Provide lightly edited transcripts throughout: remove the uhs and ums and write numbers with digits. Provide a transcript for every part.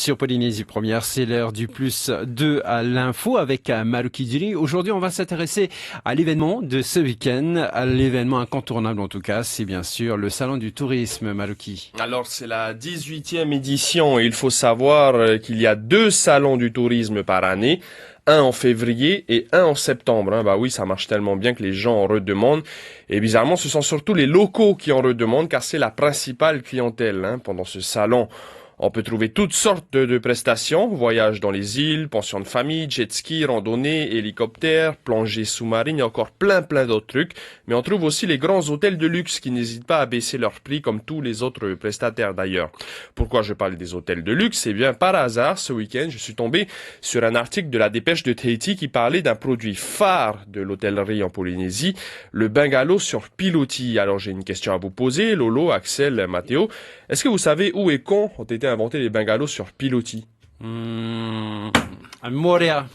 sur Polynésie Première. C'est l'heure du plus 2 à l'info avec Maruki Diri. Aujourd'hui, on va s'intéresser à l'événement de ce week-end, à l'événement incontournable en tout cas. C'est bien sûr le Salon du tourisme, Maruki. Alors, c'est la 18e édition et il faut savoir qu'il y a 2 salons du tourisme par année. Un en février et un en septembre. Bah oui, ça marche tellement bien que les gens en redemandent. Et bizarrement, ce sont surtout les locaux qui en redemandent car c'est la principale clientèle. Pendant ce salon, on peut trouver toutes sortes de prestations. Voyages dans les îles, pensions de famille, jet ski, randonnée, hélicoptère, plongée sous-marine et encore plein d'autres trucs. Mais on trouve aussi les grands hôtels de luxe qui n'hésitent pas à baisser leurs prix comme tous les autres prestataires d'ailleurs. Pourquoi je parle des hôtels de luxe? Eh bien, par hasard, ce week-end, je suis tombé sur un article de la Dépêche de Tahiti qui parlait d'un produit phare de l'hôtellerie en Polynésie, le bungalow sur pilotis. Alors, j'ai une question à vous poser, Lolo, Axel, Mathéo. Est-ce que vous savez où et quand ont été inventés les bungalows sur pilotis? À Moria,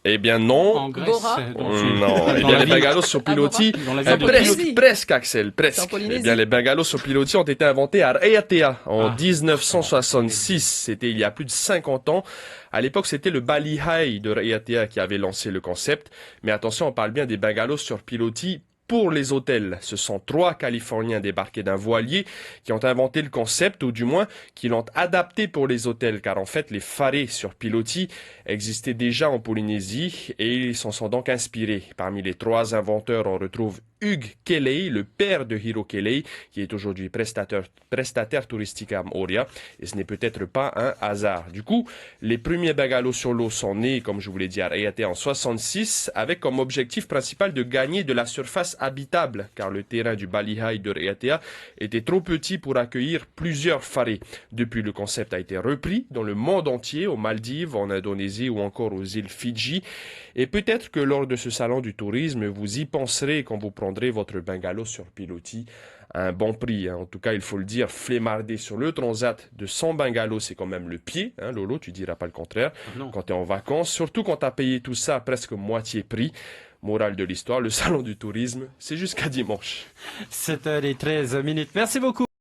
Eh bien non. en Grèce. Bora. Non, eh bien les bungalows sur pilotis, Dans la C'est en ville de Polynésie. presque Axel, C'est en presque. Polynésie. Eh bien les bungalows sur pilotis ont été inventés à Raiatea en Ah. 1966. C'était il y a plus de 50 ans. À l'époque, c'était le Balihai de Raiatea qui avait lancé le concept. Mais attention, on parle bien des bungalows sur pilotis pour les hôtels. Ce sont 3 Californiens débarqués d'un voilier qui ont inventé le concept, ou du moins qui l'ont adapté pour les hôtels, car en fait les farés sur pilotis existaient déjà en Polynésie et ils s'en sont donc inspirés. Parmi les 3 inventeurs, on retrouve Hugh Kelly, le père de Hiro Kelly, qui est aujourd'hui prestataire touristique à Moria, et ce n'est peut-être pas un hasard. Du coup, les premiers bungalows sur l'eau sont nés, comme je vous l'ai dit, à Raiatea en 66, avec comme objectif principal de gagner de la surface habitable, car le terrain du Balihai de Raiatea était trop petit pour accueillir plusieurs farés. Depuis, le concept a été repris dans le monde entier, aux Maldives, en Indonésie ou encore aux îles Fidji. Et peut-être que lors de ce salon du tourisme, vous y penserez quand vous prendrez votre bungalow sur pilotis à un bon prix. En tout cas, il faut le dire, flémarder sur le transat de 100 bungalows, c'est quand même le pied. Lolo, tu diras pas le contraire. Non. Quand tu es en vacances, surtout quand tu as payé tout ça à presque moitié prix. Morale de l'histoire, le salon du tourisme, c'est jusqu'à dimanche. 7h13. Merci beaucoup.